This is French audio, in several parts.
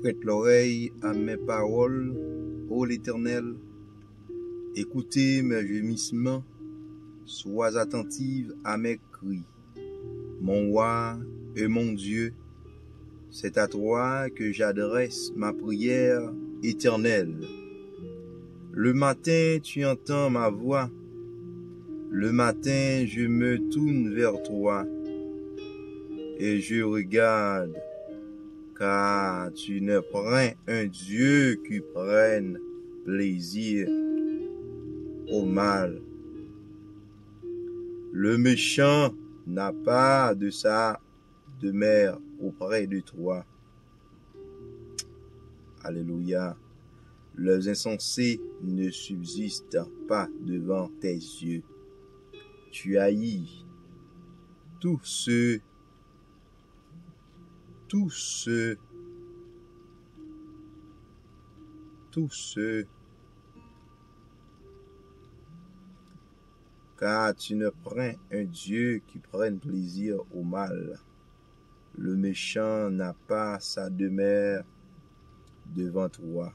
Prête l'oreille à mes paroles, ô l'Éternel. Écoutez mes gémissements, sois attentive à mes cris. Mon roi et mon Dieu, c'est à toi que j'adresse ma prière éternelle. Le matin, tu entends ma voix. Le matin, je me tourne vers toi et je regarde, car tu n'es point un Dieu qui prenne plaisir au mal. Le méchant n'a pas de sa demeure auprès de toi. Alléluia. Les insensés ne subsistent pas devant tes yeux. Tu haïs tous ceux car tu ne prends un Dieu qui prenne plaisir au mal. Le méchant n'a pas sa demeure devant toi.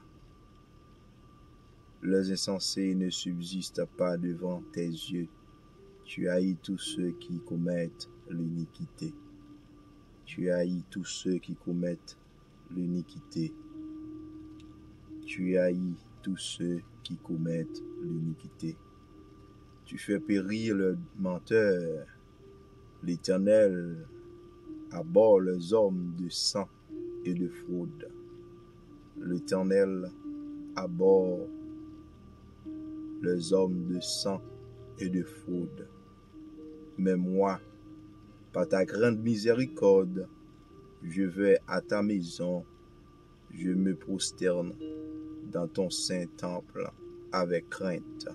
Les insensés ne subsistent pas devant tes yeux. Tu haïs tous ceux qui commettent l'iniquité. Tu haïs tous ceux qui commettent l'iniquité. Tu haïs tous ceux qui commettent l'iniquité. Tu fais périr le menteur. L'Éternel abhorre les hommes de sang et de fraude. L'Éternel abhorre les hommes de sang et de fraude. Mais moi, par ta grande miséricorde, je vais à ta maison, je me prosterne dans ton saint temple avec crainte.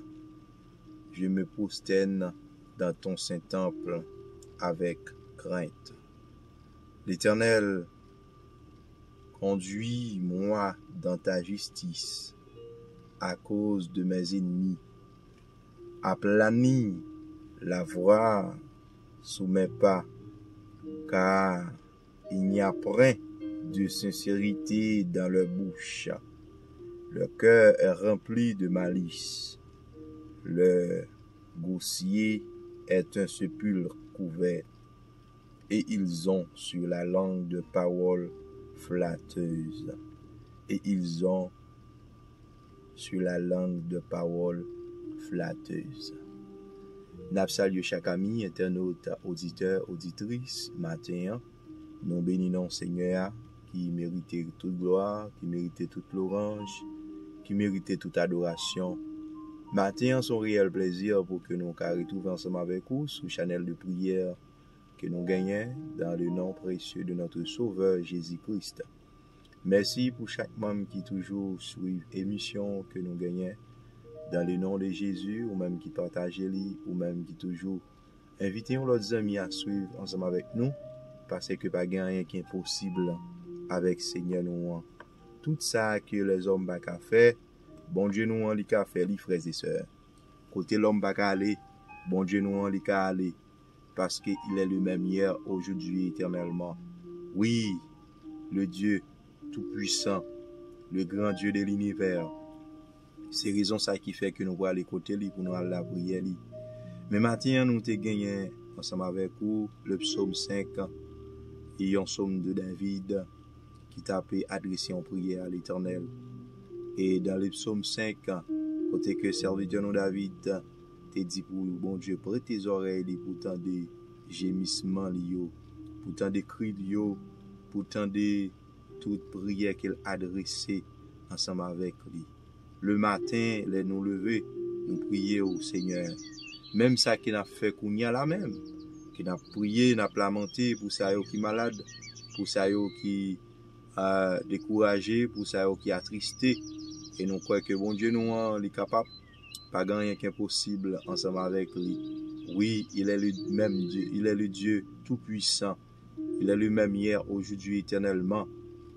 Je me prosterne dans ton saint temple avec crainte. L'Éternel, conduis-moi dans ta justice à cause de mes ennemis. Aplanis la voie sous mes pas, car il n'y a point de sincérité dans leur bouche. Le cœur est rempli de malice. Le gosier est un sépulcre couvert, et ils ont sur la langue de paroles flatteuses. Et ils ont sur la langue de paroles flatteuses. N'a salué chaque ami, internaute, auditeur, auditrice, matin. Nous bénissons Seigneur qui méritait toute gloire, qui méritait toute louange, qui méritait toute adoration. Matin, son réel plaisir pour que nous retrouvions ensemble avec vous sur channel de prière que nous gagnons dans le nom précieux de notre Sauveur Jésus-Christ. Merci pour chaque membre qui toujours suit l'émission que nous gagnons dans le nom de Jésus, ou même qui partage les, ou même qui toujours invitez leurs amis à suivre ensemble avec nous, parce que pas rien qui est impossible avec Seigneur nous. Tout ça que les hommes n'ont pas fait, bon Dieu nous a fait, les frères et sœurs. Côté l'homme n'a pas aller, bon Dieu nous a aller, parce qu'il est le même hier, aujourd'hui, éternellement. Oui, le Dieu tout-puissant, le grand Dieu de l'univers. C'est raison ça qui fait que nous voulons aller côté lui pour nous aller la prière lui. Mais maintenant nous te gagné ensemble avec vous le psaume 5 et un psaume de David qui t'a adressé en prière à l'Éternel. Et dans le psaume 5, côté que serviteur nous David te dit pour bon Dieu prête tes oreilles pour tant de gémissements liés, pour tant de cris liés, pour tant de toute prière qu'il adressée ensemble avec lui. Le matin, les nous lever, nous prier au Seigneur. Même ça qui n'a fait qu'on y a la même, qui n'a prié, n'a lamenté pour ça qui malade, pour ça qui découragé, pour ça qui attristé. Et nous croyons que bon Dieu nous est capable, pas rien qui est possible ensemble avec lui. Oui, il est le même Dieu, il est le Dieu tout puissant. Il est le même hier, aujourd'hui, éternellement.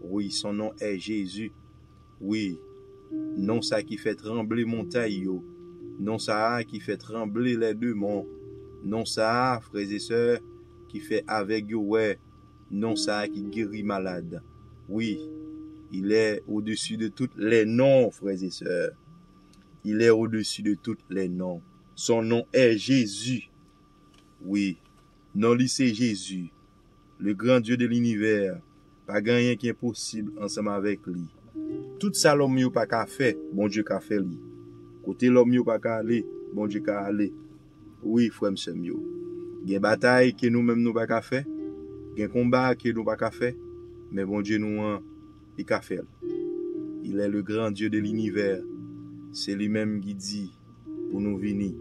Oui, son nom est Jésus. Oui. Non ça qui fait trembler montagne, non ça qui fait trembler les deux monts, non ça, frères et sœurs, qui fait avec ouais, non ça qui guérit malade. Oui, Il est au-dessus de tous les noms, frères et sœurs. Il est au-dessus de tous les noms. Son nom est Jésus. Oui, non, lui c'est Jésus, le grand Dieu de l'univers. Pas rien qui est possible ensemble avec lui. Tout ça l'homme yo pas qu'à faire, bon Dieu qu'a fait lui. Côté l'homme yo pas qu'à aller, bon Dieu qu'a aller. Oui, frère m'sem yo. Gen bataille que nous-mêmes nous pas qu'à faire, gen combat que nous pas qu'à faire, mais bon Dieu nous il qu'a fait. Il est le grand Dieu de l'univers. C'est lui-même qui dit pour nous venir.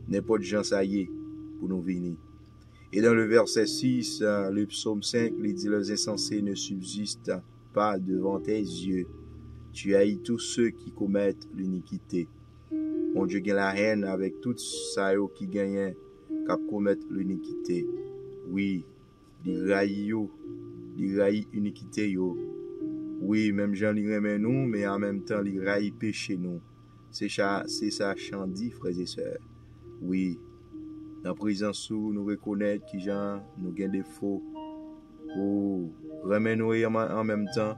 N'importe gens ça y est pour nous venir. Et dans le verset 6, le psaume 5, il dit les insensés ne subsistent pas devant tes yeux. Tu haïs tous ceux qui commettent l'iniquité. Mon Dieu gagne la haine avec tous ceux qui gagnent, qui commettent l'iniquité. Oui, il haït l'iniquité yo. Oui, même Jean li remet nous, mais en même temps, il haït péché nous. C'est ça chandi, frères et sœurs. Oui, dans la présence où nous reconnaître qui Jean nous gagne des faux, ou remet nous en même temps,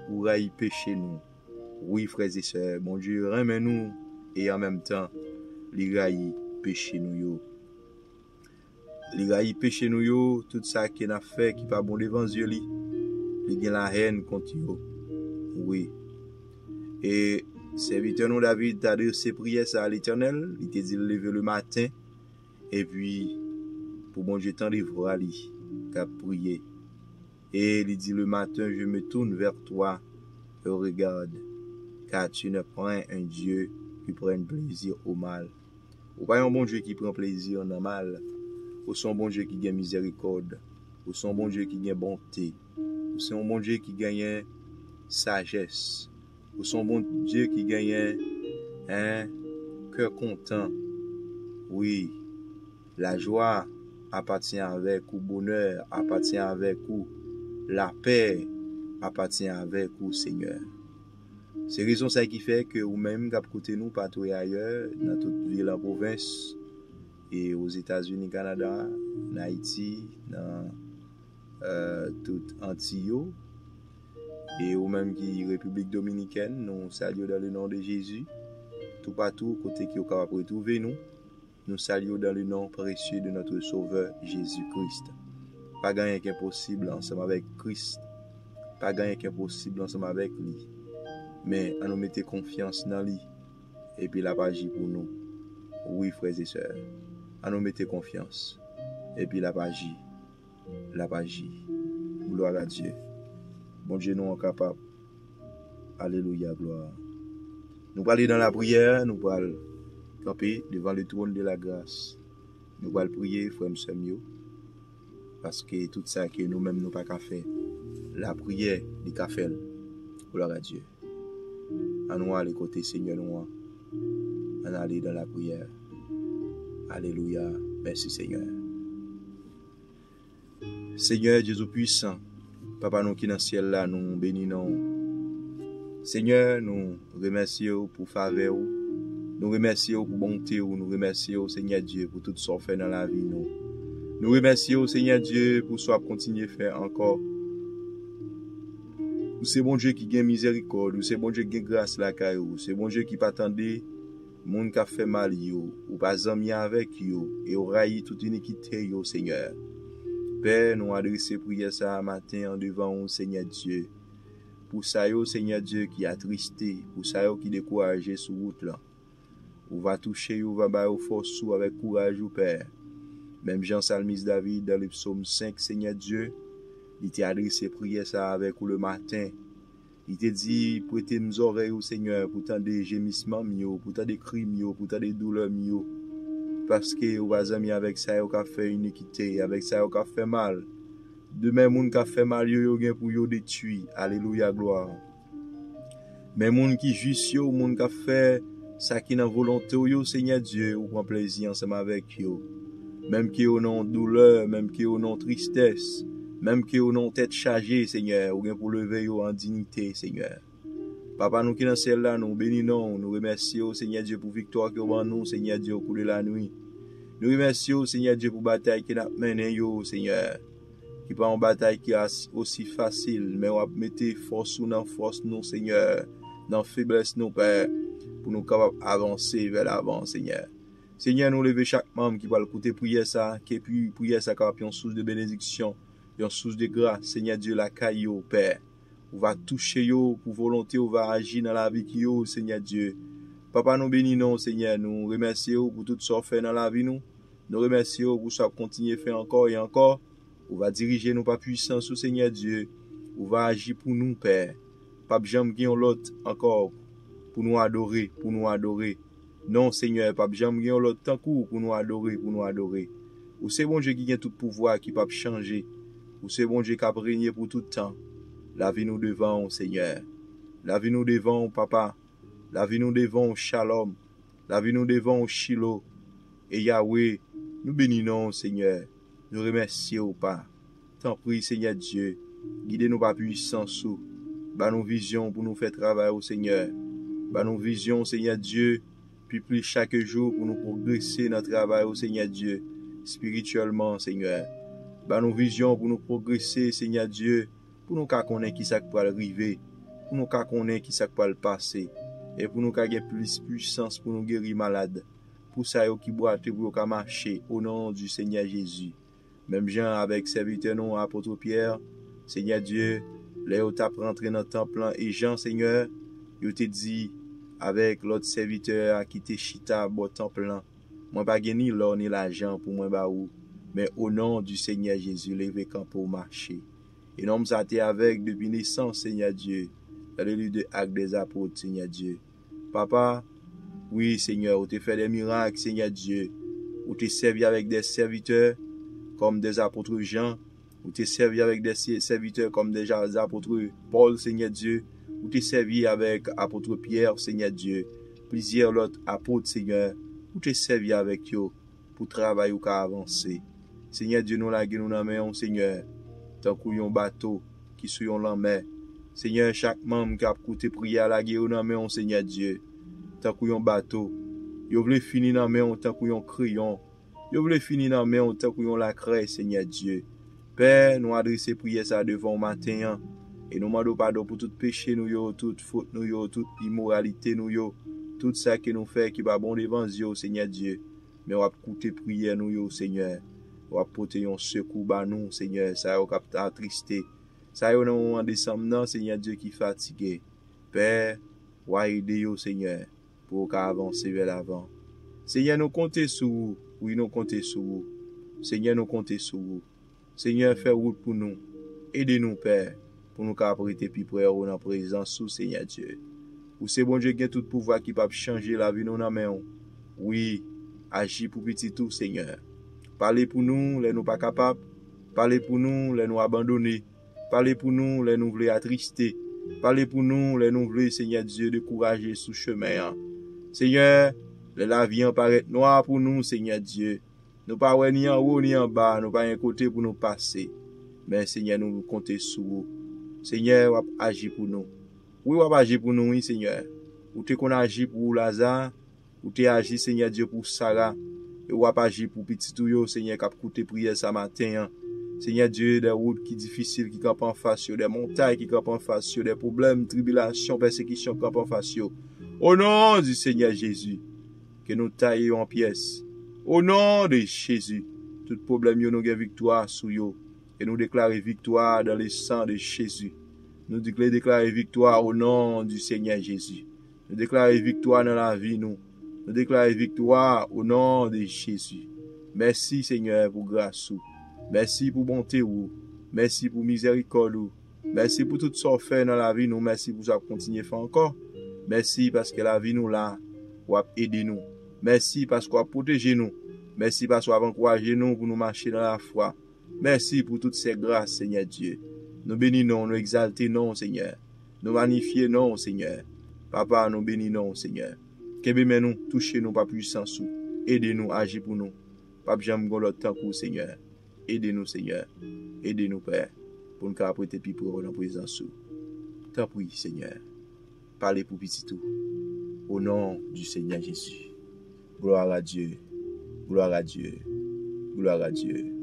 ou haït péché nous. Oui, frères et sœurs, mon Dieu, remet nous et en même temps, il haït péché nous yo. Il haït péché nous yo, tout ça qui n'a fait qui pas bon devant Dieu li. Il gagne la haine contre yo. Oui. Et serviteur nous David t'a dit ses prières à l'Éternel, il t'a dit lever le matin et puis pour bon Dieu t'en livrer à lui qu'a prié. Et il dit le matin je me tourne vers toi et regarde car tu ne prends un Dieu qui prenne plaisir au mal. Ou pas un bon Dieu qui prend plaisir dans le mal. Ou son bon Dieu qui gagne miséricorde. Ou son bon Dieu qui gagne bonté. Ou son bon Dieu qui gagne sagesse. Ou son bon Dieu qui gagne un cœur content. Oui, la joie appartient avec vous, bonheur appartient avec vous, la paix appartient avec vous, Seigneur. C'est raison ça qui fait que ou même cap côté nous partout ailleurs dans toute ville en province et aux États-Unis, Canada, en Haïti, dans toute Antilles et ou même qui République dominicaine, nous saluons dans le nom de Jésus. Tout partout côté qui est capable de retrouver nous saluons dans le nom précieux de notre Sauveur Jésus-Christ. Pas rien qui est possible ensemble avec Christ. Pas rien qui est possible ensemble avec lui. Mais à nous mettre confiance dans lui et puis la agit pour nous. Oui, frères et sœurs, à nous mettre confiance et puis la agit. Gloire à Dieu. Bon Dieu, nous sommes capables. Alléluia, gloire. Nous allons dans la prière, nous allons camper devant le trône de la grâce. Nous allons prier, frère Samuel, parce que tout ça que nous-mêmes nous pas qu'à faire, la prière du café. Gloire à Dieu. À nous aller côté Seigneur nous, à aller dans la prière. Alléluia. Merci Seigneur. Seigneur Jésus puissant, Papa nous qui dans le ciel là, nous bénissons. Seigneur, nous remercions pour faveur, nous remercions pour bonté, nous remercions Seigneur Dieu pour tout ce qu'on fait dans la vie. Nous remercions Seigneur Dieu pour ce qu'on continue à faire encore. C'est bon Dieu qui gagne miséricorde, c'est bon Dieu qui gagne grâce la caillou, c'est bon Dieu qui pas attendait monde qui a fait mal yo, ou pas ami avec yo, et ou raï toute iniquité yo Seigneur. Père, nous adresser prière ça matin en devant vous Seigneur Dieu. Pour ça yo Seigneur Dieu qui attristé, pour ça yo qui découragé sur route là. Ou va toucher ou va ba force avec courage ou Père. Même Jean Salmis David dans le psaume 5 Seigneur Dieu, il t'a adressé prière ça avec vous le matin. Il t'a dit prêtez mes oreilles au Seigneur pour tant de gémissements mio, pour tant de cris mio, pour tant de douleurs mio. Parce que vous avez ami avec ça vous a fait iniquité, avec ça vous a fait mal. De même moun qui a fait mal yo gen pour yo détruire. Alléluia gloire. Mais moun qui juste yo, moun qui a fait ça qui dans volonté yo Seigneur Dieu, ou prend plaisir ensemble avec yo. Même qui yo non douleur, même qui yo non tristesse. Même que vous n'avez tête chargée, Seigneur, ou bien pour lever yo en dignité, Seigneur. Papa, nous qui dans celle là, nous bénissons, nous remercions, Seigneur Dieu, pour victoire que vous avez nous, Seigneur Dieu, au cours de la nuit. Nous remercions, Seigneur Dieu, pour bataille que nous menons, Seigneur. qui pas en bataille qui est aussi facile, mais on va mettre force ou non force nous, Seigneur, dans faiblesse nous, Père, pour nous capables avancer vers l'avant, Seigneur. Seigneur, nous lever chaque membre qui va écouter prière ça, qui puis prière ça capable une source de bénédiction, une source de grâce, Seigneur Dieu, la caillou, Père. On va toucher yo pour volonté, on va agir dans la vie qui yo, Seigneur Dieu. Papa, nous bénissons, Seigneur, nous remercions pour tout ce qu'on fait dans la vie, nous remercions pour ça continuer à faire encore et encore. On va diriger nos pas puissance, Seigneur Dieu. On va agir pour nous, Père. Pas jamais qui l'autre encore pour nous adorer, pour nous adorer. Non, Seigneur, pas jamais qui l'autre tant pour nous adorer, pour nous adorer. Ou c'est bon Dieu qui a tout pouvoir, qui peut changer. Ou c'est bon Dieu qui a régné pour tout temps. La vie nous devant, Seigneur. La vie nous devant, Papa. La vie nous devant, Shalom. La vie nous devant, Shiloh. Et Yahweh, nous bénissons, Seigneur. Nous remercions, Papa. T'en prie, Seigneur Dieu. Guidez-nous par puissance. Bah nos visions pour nous faire travailler au Seigneur. Bah nos visions, Seigneur Dieu. Puis plus chaque jour pour nous progresser dans le travail au Seigneur Dieu. Spirituellement, Seigneur. Bah nos visions pour nous progresser, Seigneur Dieu. Pour nous connaître qui ça peut arriver. Pour nous connaître qui ça peut passer. Et pour nous gagner plus puissance pour nous guérir malades. Pour ça, qui boit et pour nous marcher au nom du Seigneur Jésus. Même Jean avec serviteur non apôtre Pierre. Seigneur Dieu, là où tu as rentré dans le temple et Jean, Seigneur, il te dit avec l'autre serviteur qui te chita au temple. Moi pas ni l'or ni l'argent pour moi ba ou, mais au nom du Seigneur Jésus, levé camp pour marcher. Et nous sommes avec depuis naissance, Seigneur Dieu. Dans le livre de Actes des Apôtres, Seigneur Dieu. Papa, oui, Seigneur, où tu fait des miracles, Seigneur Dieu. Où tu servi avec des serviteurs comme des apôtres Jean. Où tu servi avec des serviteurs comme des apôtres Paul, Seigneur Dieu. Où tu servi avec apôtre Pierre, Seigneur Dieu. Plusieurs autres apôtres, Seigneur. Où tu servi avec eux pour travailler ou avancer. Seigneur Dieu, nous la nous n'amènons, Seigneur. Tant qu'on bateau qui sur la mer. Seigneur, chaque membre qui a écouté prière la guerre dans main, Seigneur Dieu. Tant qu'on bateau. Yo voulez finir dans main tant qu'on crayon. Yo voulez finir dans main tant qu'on la craie, Seigneur Dieu. Père, nous adresser prière ça devant matin. Et nous demandons pardon pour tout péché nous yo, toute faute nous yo, toute immoralité nous yo. Tout ça que nous fait qui va bon devant Dieu, Seigneur Dieu. Mais on va écouter prière nous yo, Seigneur. On va porter un secours ba nous, Seigneur. Ça va attristé. Ça y est, nous en décembre, Seigneur Dieu qui fatigué. Père, on va aider yo, Seigneur, pour avancer vers l'avant. Seigneur, nous comptons sur vous. Oui, nous comptons sur vous. Seigneur, nous comptons sur vous. Seigneur, fais route pour nous. Aidez-nous, Père, pour nous prêter plus près dans la présence sous Seigneur Dieu. Ou c'est bon Dieu qui a tout pouvoir qui peut changer la vie nous dans main. Oui, agis pour petit tout, Seigneur. Parlez pour nous, les nous pas capables. Parlez pour nous, les nous abandonner. Parlez pour nous, les nous voulons attrister. Parlez pour nous, les nous voulons, Seigneur Dieu, décourager sous chemin. Seigneur, la vie en paraît noire pour nous, Seigneur Dieu. Nous pas ni en haut ni en bas, nous pas un côté pour nous passer. Mais Seigneur, nous comptons sur vous. Seigneur, agis pour nous. Oui, agis pour nous, oui, Seigneur. Ou tu qu'on agit pour Lazare, ou tu agis, Seigneur Dieu, pour Sarah, et ou agis pour petit tout, Seigneur, qui a coûté prière ce matin. Seigneur Dieu, des routes qui difficiles qui campent en face, des montagnes qui campent en face, des problèmes, tribulations, persécutions qui campent en face. Au nom du Seigneur Jésus, que nous taillons en pièces. Au nom de Jésus, tout problème, nous avons victoire sur eux. Et nous déclarons victoire dans le sang de Jésus. Nous déclarons victoire au nom du Seigneur Jésus. Nous déclarons victoire dans la vie, nous. Nous déclarons victoire au nom de Jésus. Merci Seigneur pour grâce. Merci pour bonté. Merci pour miséricorde. Merci pour tout ce qu'on fait dans la vie, nous. Merci pour ça qu'on continue à faire encore. Merci parce que la vie nous là, pour aider nous. Merci parce qu'on a protégé nous. Merci parce qu'on a encouragé nous pour nous marcher dans la foi. Merci pour toutes ces grâces, Seigneur Dieu. Nous bénissons, nous exaltons, Seigneur. Nous magnifions, Seigneur. Papa, nous bénissons, Seigneur. Kébé, nous, touchez-nous par puissance. Aidez-nous, agis pour nous. Papa, j'aime l'autre temps pour Seigneur. Aidez-nous, Seigneur. Aidez-nous, Père, pour nous prêter plus pour dans la présence. T'en prie, Seigneur. Parlez pour petit tout. Au nom du Seigneur Jésus. Gloire à Dieu. Gloire à Dieu. Gloire à Dieu.